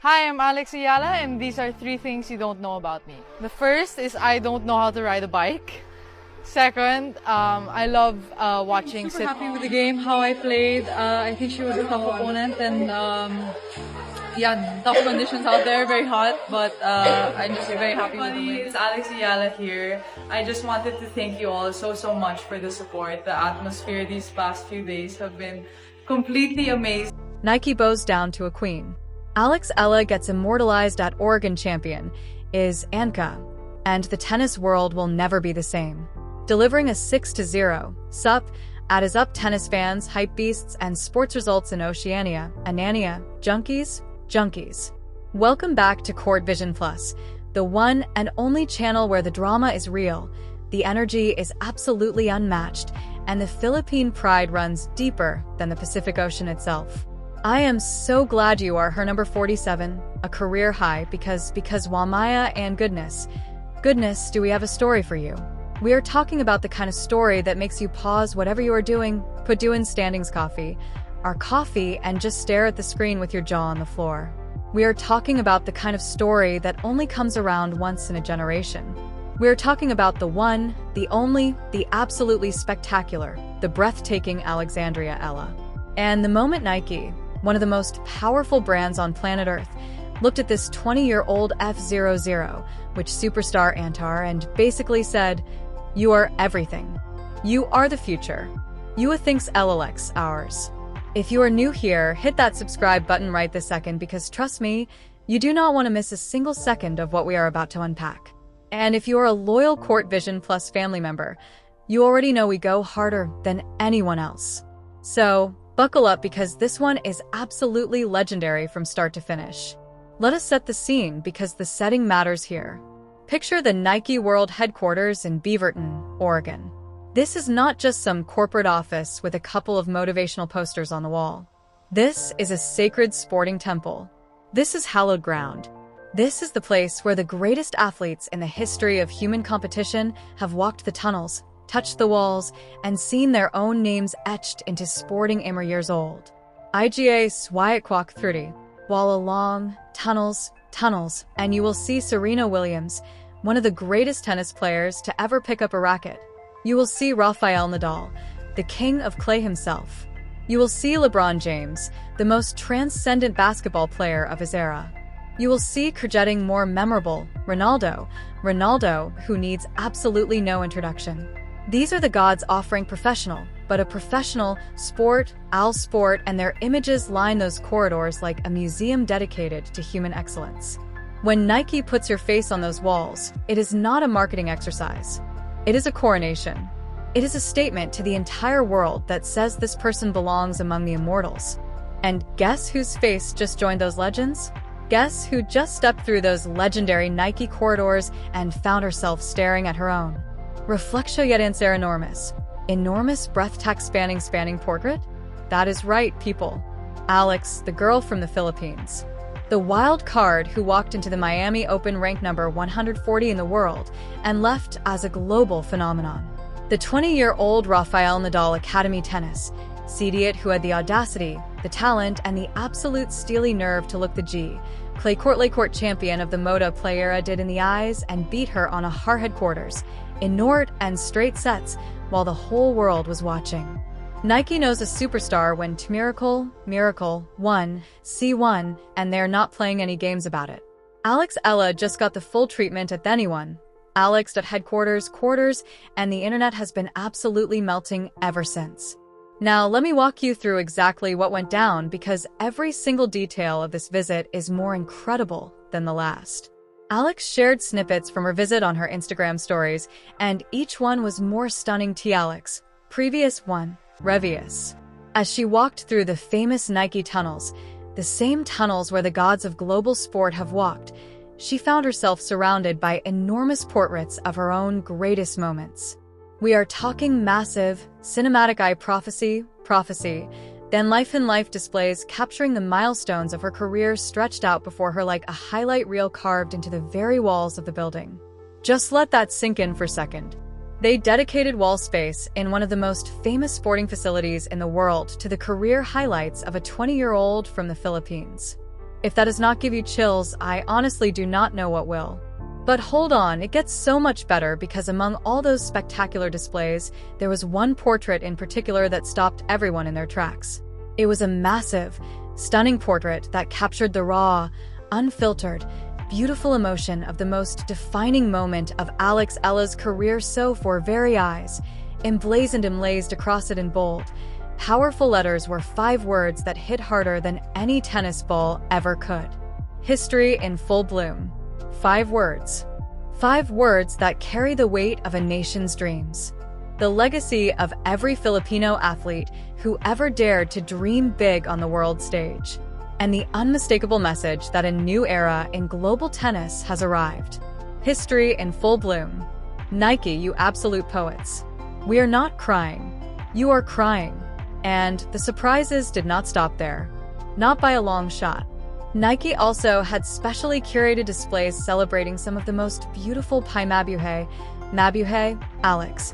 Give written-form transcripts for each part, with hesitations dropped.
Hi, I'm Alex Iala, and these are 3 things you don't know about me. The first is I don't know how to ride a bike. Second, I love watching Super happy with the game, how I played. I think she was a tough opponent, and yeah, tough conditions out there, very hot, but I'm just very happy with the win. It's Alex Iala here. I just wanted to thank you all so much for the support. The atmosphere these past few days have been completely amazing. Nike bows down to a queen. Alex Eala gets immortalized at Oregon champion is Anka, and the tennis world will never be the same. Delivering a 6-0 sup at his up tennis fans, hype beasts, and sports results in Oceania, Anania, junkies. Welcome back to Court Vision Plus, the one and only channel where the drama is real, the energy is absolutely unmatched, and the Philippine pride runs deeper than the Pacific Ocean itself. I am so glad you are her number 47, a career high, because Wamaya and goodness, do we have a story for you. We are talking about the kind of story that makes you pause whatever you are doing, put you in standings coffee, our coffee, and just stare at the screen with your jaw on the floor. We are talking about the kind of story that only comes around once in a generation. We are talking about the one, the only, the absolutely spectacular, the breathtaking Alexandria Eala. And the moment Nike, one of the most powerful brands on planet Earth, looked at this 20-year-old F00, which superstar Antar, and basically said, "You are everything. You are the future. You thinks LLX ours." If you are new here, hit that subscribe button right this second, because trust me, you do not want to miss a single second of what we are about to unpack. And if you are a loyal Court Vision Plus family member, you already know we go harder than anyone else. So, buckle up, because this one is absolutely legendary from start to finish. Let us set the scene, because the setting matters here. Picture the Nike World Headquarters in Beaverton, Oregon. This is not just some corporate office with a couple of motivational posters on the wall. This is a sacred sporting temple. This is hallowed ground. This is the place where the greatest athletes in the history of human competition have walked the tunnels, touched the walls, and seen their own names etched into sporting years old. IGA Swayakwak 30. While along tunnels, and you will see Serena Williams, one of the greatest tennis players to ever pick up a racket. You will see Rafael Nadal, the king of clay himself. You will see LeBron James, the most transcendent basketball player of his era. You will see, getting more memorable, Ronaldo, who needs absolutely no introduction. These are the gods offering professional, but a professional sport, and their images line those corridors like a museum dedicated to human excellence. When Nike puts your face on those walls, it is not a marketing exercise. It is a coronation. It is a statement to the entire world that says this person belongs among the immortals. And guess whose face just joined those legends? Guess who just stepped through those legendary Nike corridors and found herself staring at her own reflection yet answer enormous breathtaking spanning portrait? That is right, people. Alex, the girl from the Philippines. The wild card who walked into the Miami Open ranked number 140 in the world and left as a global phenomenon. The 20-year-old Rafael Nadal Academy tennis, idiot who had the audacity, the talent, and the absolute steely nerve to look the clay court champion of the Moda player did in the eyes and beat her on a hard headquarters, in Nort and straight sets, while the whole world was watching. Nike knows a superstar when Miracle, C1, and they're not playing any games about it. Alex Eala just got the full treatment at anyone. Alex at headquarters, and the internet has been absolutely melting ever since. Now let me walk you through exactly what went down, because every single detail of this visit is more incredible than the last. Alex shared snippets from her visit on her Instagram stories, and each one was more stunning to Alex. Previous one, Revius. As she walked through the famous Nike tunnels, the same tunnels where the gods of global sport have walked, she found herself surrounded by enormous portraits of her own greatest moments. We are talking massive, cinematic eye prophecy, then life-in-life displays capturing the milestones of her career stretched out before her like a highlight reel carved into the very walls of the building. Just let that sink in for a second. They dedicated wall space in one of the most famous sporting facilities in the world to the career highlights of a 20-year-old from the Philippines. If that does not give you chills, I honestly do not know what will. But hold on, it gets so much better because among all those spectacular displays, there was one portrait in particular that stopped everyone in their tracks. It was a massive, stunning portrait that captured the raw, unfiltered, beautiful emotion of the most defining moment of Alex Ella's career so for very eyes, emblazoned across it in bold. Powerful letters were 5 words that hit harder than any tennis ball ever could. History in full bloom. 5 words. 5 words that carry the weight of a nation's dreams. The legacy of every Filipino athlete who ever dared to dream big on the world stage. And the unmistakable message that a new era in global tennis has arrived. History in full bloom. Nike, you absolute poets. We are not crying. You are crying. And the surprises did not stop there. Not by a long shot. Nike also had specially curated displays celebrating some of the most beautiful mabuhay, Alex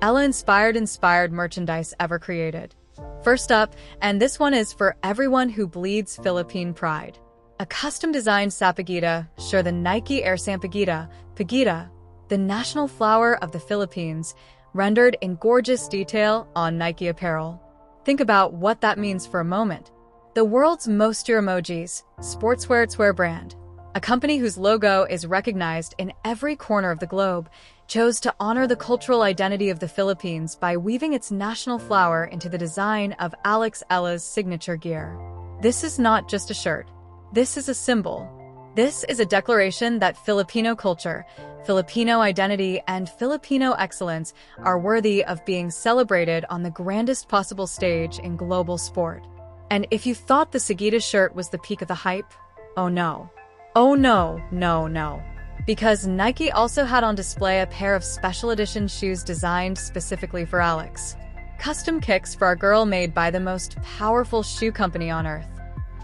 Ella inspired merchandise ever created. First up, and this one is for everyone who bleeds Philippine pride. A custom-designed sapaguita, sure the Nike Air Sampaguita, Paguita, the national flower of the Philippines, rendered in gorgeous detail on Nike apparel. Think about what that means for a moment. The world's most emojis, sportswear brand, a company whose logo is recognized in every corner of the globe, chose to honor the cultural identity of the Philippines by weaving its national flower into the design of Alex Ella's signature gear. This is not just a shirt. This is a symbol. This is a declaration that Filipino culture, Filipino identity, and Filipino excellence are worthy of being celebrated on the grandest possible stage in global sport. And if you thought the Sagita shirt was the peak of the hype, oh no. Oh no, no, no. Because Nike also had on display a pair of special edition shoes designed specifically for Alex. Custom kicks for our girl made by the most powerful shoe company on earth.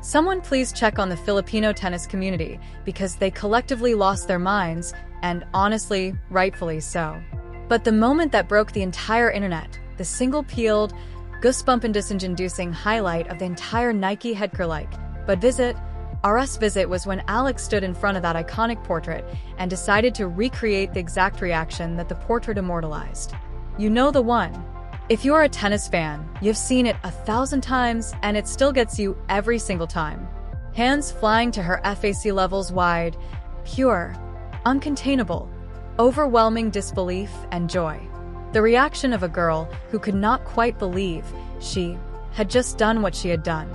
Someone please check on the Filipino tennis community because they collectively lost their minds, and honestly, rightfully so. But the moment that broke the entire internet, the single-peeled, goosebump-inducing highlight of the entire Nike headgear visit was when Alex stood in front of that iconic portrait and decided to recreate the exact reaction that the portrait immortalized. You know the one. If you're a tennis fan, you've seen it 1,000 times and it still gets you every single time. Hands flying to her FAC levels wide, pure, uncontainable, overwhelming disbelief and joy. The reaction of a girl who could not quite believe she had just done what she had done.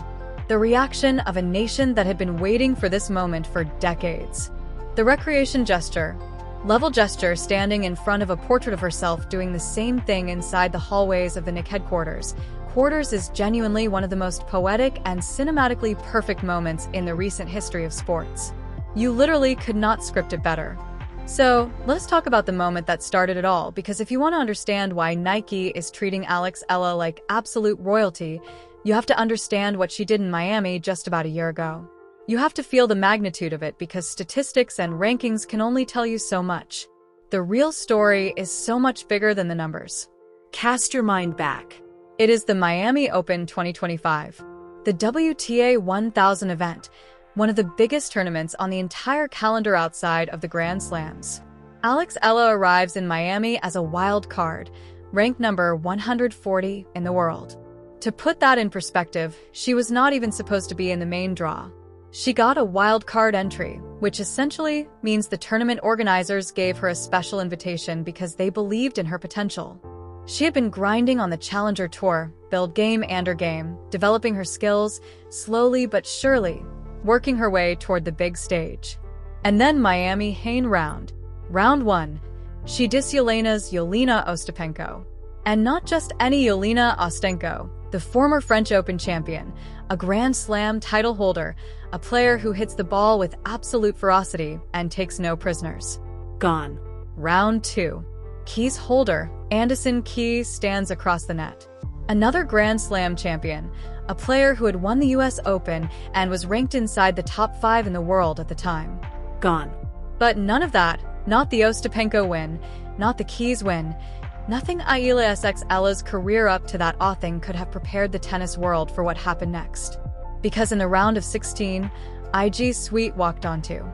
The reaction of a nation that had been waiting for this moment for decades. The recreation gesture, level gesture standing in front of a portrait of herself doing the same thing inside the hallways of the Nick headquarters. Quarters is genuinely one of the most poetic and cinematically perfect moments in the recent history of sports. You literally could not script it better. So, let's talk about the moment that started it all, because if you want to understand why Nike is treating Alex Ella like absolute royalty, you have to understand what she did in Miami just about a year ago. You have to feel the magnitude of it because statistics and rankings can only tell you so much. The real story is so much bigger than the numbers. Cast your mind back. It is the Miami Open 2025, the WTA 1000 event, one of the biggest tournaments on the entire calendar outside of the Grand Slams. Alex Ella arrives in Miami as a wild card, ranked number 140 in the world. To put that in perspective, she was not even supposed to be in the main draw. She got a wild card entry, which essentially means the tournament organizers gave her a special invitation because they believed in her potential. She had been grinding on the Challenger Tour, build game and her game, developing her skills, slowly but surely, working her way toward the big stage. And then Miami Hain round. Round 1. She dis Yelena Ostapenko. And not just any Yelena Ostapenko, the former French Open champion, a Grand Slam title holder, a player who hits the ball with absolute ferocity and takes no prisoners. Gone. Round 2. Keys holder, Anderson Keys stands across the net. Another Grand Slam champion, a player who had won the US Open and was ranked inside the top 5 in the world at the time. Gone. But none of that, not the Ostapenko win, not the Keys win, nothing Eala Ella's career up to that thing could have prepared the tennis world for what happened next. Because in the round of 16, IG Suite walked onto.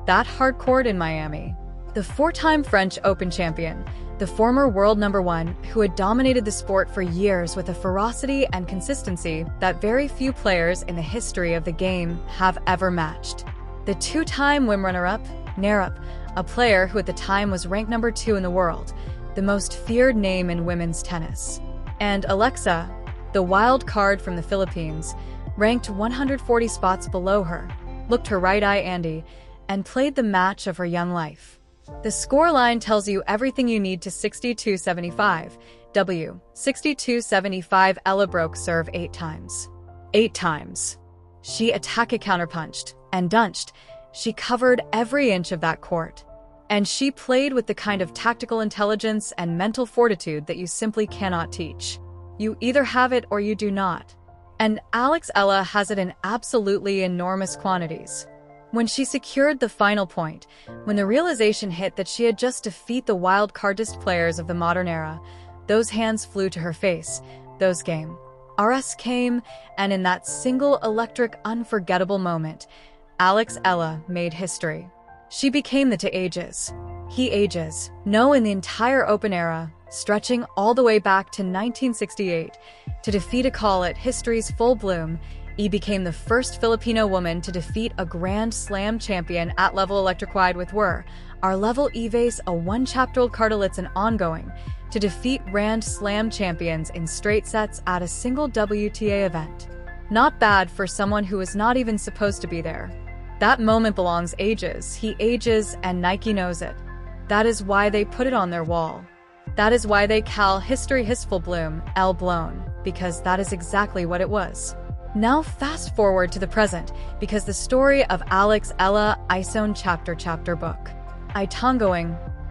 That hard court in Miami. The four-time French Open champion, the former world #1 who had dominated the sport for years with a ferocity and consistency that very few players in the history of the game have ever matched. The two-time WIM runner-up, Narup, a player who at the time was ranked #2 in the world, the most feared name in women's tennis. And Alexa, the wild card from the Philippines, ranked 140 spots below her, looked her right eye Andy, and played the match of her young life. The scoreline tells you everything you need to 62-75. 62-75. Eala broke serve 8 times. 8 times. She attacked, counterpunched, and dunched. She covered every inch of that court. And she played with the kind of tactical intelligence and mental fortitude that you simply cannot teach. You either have it or you do not. And Eala has it in absolutely enormous quantities. When she secured the final point, when the realization hit that she had just defeated the wild-cardest players of the modern era, those hands flew to her face, those game. RS came, and in that single electric, unforgettable moment, Eala made history. She became the to ages. He ages. No, in the entire Open era, stretching all the way back to 1968, to defeat a call at history's full bloom, E became the first Filipino woman to defeat a Grand Slam champion at level electric-wide with our level Eves a one-chapter-old Cardolitz and ongoing, to defeat Grand Slam champions in straight sets at a single WTA event. Not bad for someone who was not even supposed to be there. That moment belongs ages, he ages, and Nike knows it. That is why they put it on their wall. That is why they call history histful bloom, L blown, because that is exactly what it was. Now fast forward to the present, because the story of Eala Ison chapter book.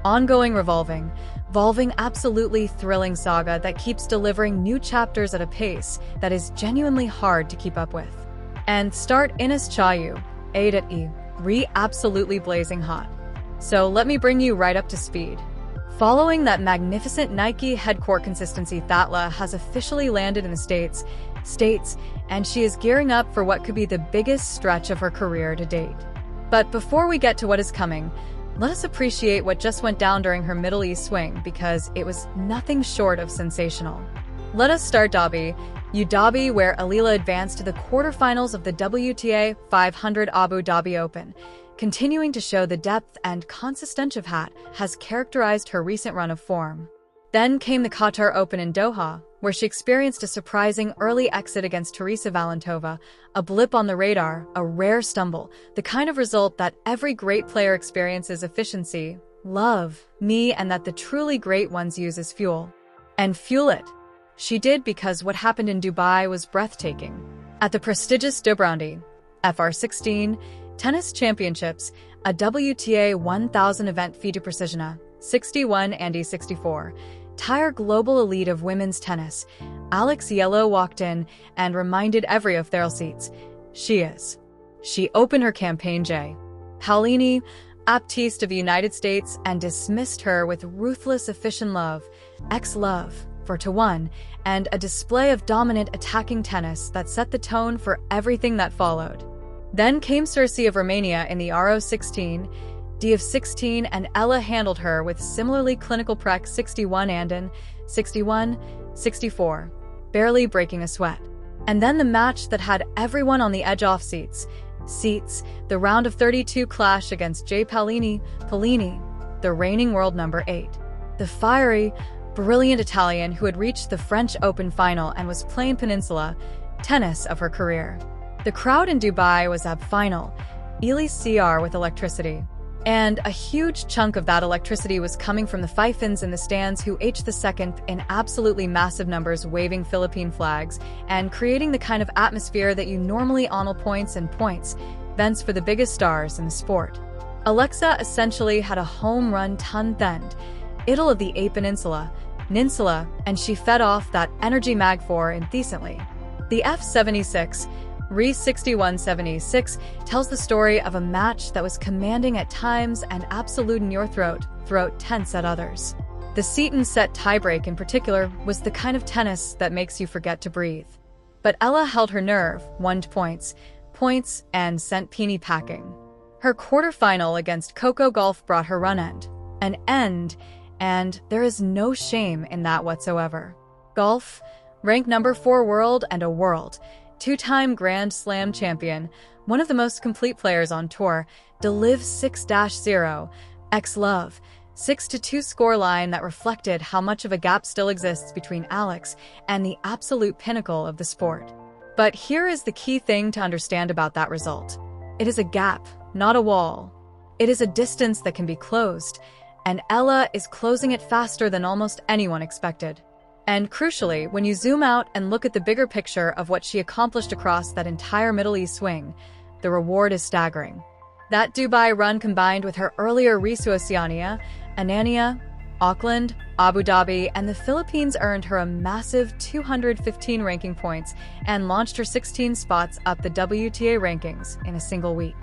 Ongoing revolving absolutely thrilling saga that keeps delivering new chapters at a pace that is genuinely hard to keep up with. And start Ines Chayu, absolutely blazing hot. So let me bring you right up to speed. Following that magnificent Nike headcourt consistency, Eala has officially landed in the States, and she is gearing up for what could be the biggest stretch of her career to date. But before we get to what is coming, let us appreciate what just went down during her Middle East swing, because it was nothing short of sensational. Let us start Dhabi, where Eala advanced to the quarterfinals of the WTA 500 Abu Dhabi Open, continuing to show the depth and consistency of has characterized her recent run of form. Then came the Qatar Open in Doha, where she experienced a surprising early exit against Teresa Valentova, a blip on the radar, a rare stumble, the kind of result that every great player experiences: efficiency, love, me, and that the truly great ones use as fuel. And fuel it. She did, because what happened in Dubai was breathtaking. At the prestigious Dobrandi FR16 Tennis Championships, a WTA 1000 event FIDE Precisiona 61 and 64, entire global elite of women's tennis, Eala walked in and reminded every of their seats. She opened her campaign J. Paolini, Baptiste of the United States, and dismissed her with ruthless efficient love, ex-love, 4-1, and a display of dominant attacking tennis that set the tone for everything that followed. Then came Circe of Romania in the RO16, D of 16, and Eala handled her with similarly clinical prec 61 and 61, 64, barely breaking a sweat. And then the match that had everyone on the edge off seats, the round of 32 clash against J. Paolini, the reigning world #8. The fiery, brilliant Italian who had reached the French Open final and was playing Peninsula tennis of her career. The crowd in Dubai was final, Eala CR with electricity. And a huge chunk of that electricity was coming from the Fifins in the stands, who H the second in absolutely massive numbers, waving Philippine flags and creating the kind of atmosphere that you normally honor points vents for the biggest stars in the sport. Alexa essentially had a home run ton thend, idol of the A Peninsula, and she fed off that energy mag for indecently. The F76 Re 6176 tells the story of a match that was commanding at times and absolute in your throat tense at others. The Seton set tiebreak in particular was the kind of tennis that makes you forget to breathe. But Eala held her nerve, 1 points points and sent Peony packing. Her quarterfinal against Coco Gauff brought her an end, and there is no shame in that whatsoever. Gauff, ranked number 4 world and a world, 2-time Grand Slam champion, one of the most complete players on tour, delivers 6-0, x-love, 6-2 scoreline that reflected how much of a gap still exists between Alex and the absolute pinnacle of the sport. But here is the key thing to understand about that result. It is a gap, not a wall. It is a distance that can be closed, and Eala is closing it faster than almost anyone expected. And crucially, when you zoom out and look at the bigger picture of what she accomplished across that entire Middle East swing, the reward is staggering. That Dubai run combined with her earlier race to Oceania, Anania, Auckland, Abu Dhabi, and the Philippines earned her a massive 215 ranking points and launched her 16 spots up the WTA rankings in a single week.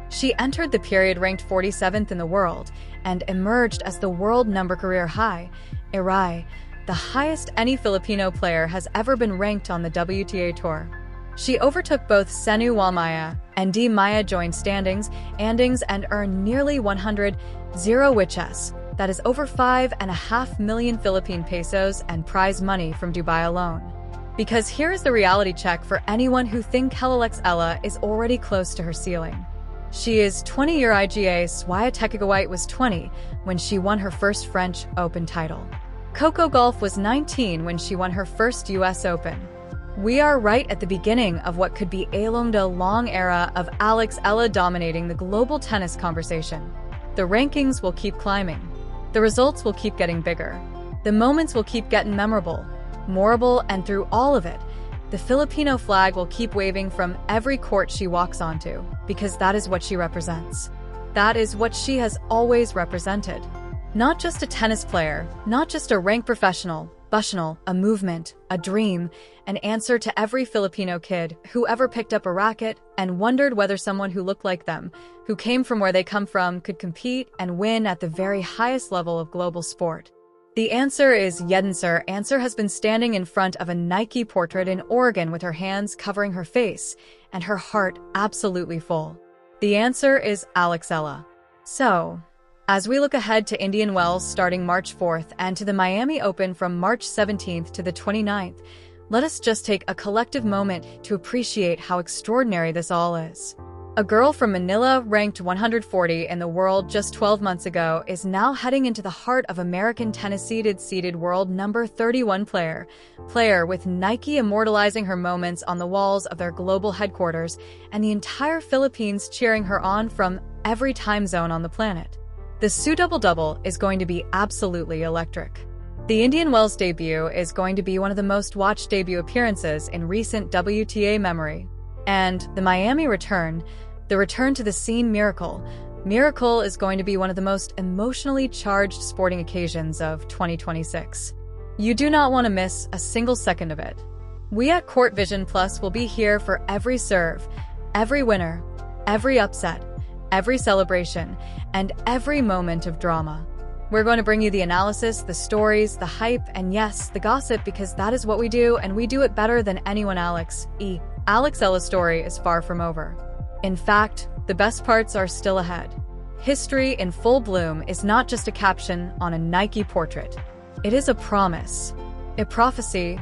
She entered the period ranked 47th in the world and emerged as the world number career high, the highest any Filipino player has ever been ranked on the WTA tour. She overtook both Senu Walmaya and Di Maya joint standings and earned nearly 100 which that is over 5.5 million Philippine pesos and prize money from Dubai alone. Because here is the reality check for anyone who thinks Eala is already close to her ceiling. She is 20-year IGA Swiatekagawite was 20 when she won her first French Open title. Coco Gauff was 19 when she won her first US Open. We are right at the beginning of what could be a long era of Eala dominating the global tennis conversation. The rankings will keep climbing. The results will keep getting bigger. The moments will keep getting memorable, and through all of it, the Filipino flag will keep waving from every court she walks onto, because that is what she represents. That is what she has always represented. Not just a tennis player, not just a ranked professional, a movement, a dream, an answer to every Filipino kid who ever picked up a racket and wondered whether someone who looked like them, who came from where they come from, could compete and win at the very highest level of global sport. The answer is Yedenser. Answer has been standing in front of a Nike portrait in Oregon with her hands covering her face and her heart absolutely full. The answer is Eala. So, as we look ahead to Indian Wells starting March 4th and to the Miami Open from March 17th to the 29th, let us just take a collective moment to appreciate how extraordinary this all is. A girl from Manila, ranked 140 in the world just 12 months ago, is now heading into the heart of American tennis seeded world number 31 player with Nike immortalizing her moments on the walls of their global headquarters and the entire Philippines cheering her on from every time zone on the planet. The Su Double-Double is going to be absolutely electric. The Indian Wells debut is going to be one of the most watched debut appearances in recent WTA memory. And the Miami return, the return to the scene Miracle is going to be one of the most emotionally charged sporting occasions of 2026. You do not want to miss a single second of it. We at Court Vision Plus will be here for every serve, every winner, every upset, every celebration, and every moment of drama. We're going to bring you the analysis, the stories, the hype, and yes, the gossip, because that is what we do, and we do it better than anyone. Eala's story is far from over. In fact, the best parts are still ahead. History in full bloom is not just a caption on a Nike portrait. It is a promise, a prophecy,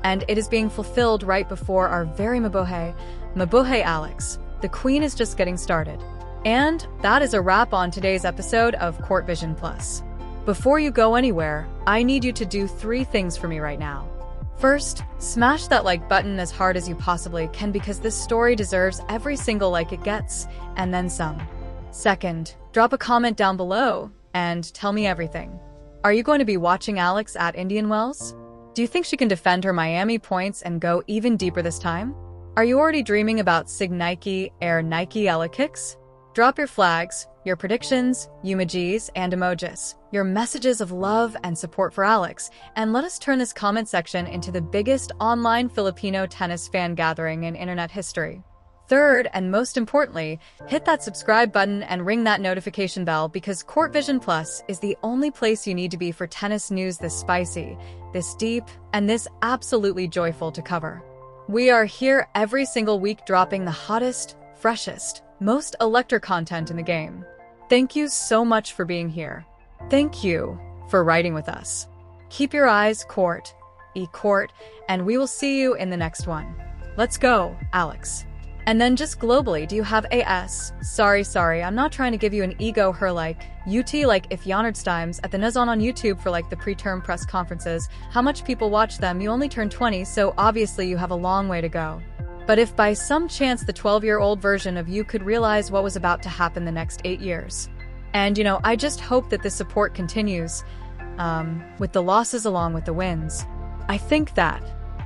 and it is being fulfilled right before our very Mabuhay Alex. The Queen is just getting started. And that is a wrap on today's episode of Court Vision Plus. Before you go anywhere, I need you to do 3 things for me right now. First, smash that like button as hard as you possibly can because this story deserves every single like it gets, and then some. Second, drop a comment down below and tell me everything. Are you going to be watching Alex at Indian Wells? Do you think she can defend her Miami points and go even deeper this time? Are you already dreaming about Sig Nike Air Nike Eala kicks? Drop your flags, your predictions, emojis, and emojis, your messages of love and support for Alex, and let us turn this comment section into the biggest online Filipino tennis fan gathering in internet history. Third, and most importantly, hit that subscribe button and ring that notification bell because Court Vision Plus is the only place you need to be for tennis news this spicy, this deep, and this absolutely joyful to cover. We are here every single week dropping the hottest, freshest, most Electra content in the game. Thank you so much for being here. Thank you for riding with us. Keep your eyes court, e-court, and we will see you in the next one. Let's go, Alex. And then just globally, do you have AS? Sorry, I'm not trying to give you an ego her like UT like if Janertstimes at the Nazon on YouTube for like the preterm press conferences. How much people watch them? You only turned 20, so obviously you have a long way to go. But if by some chance the 12-year-old version of you could realize what was about to happen the next 8 years. And I just hope that this support continues, with the losses along with the wins. I think that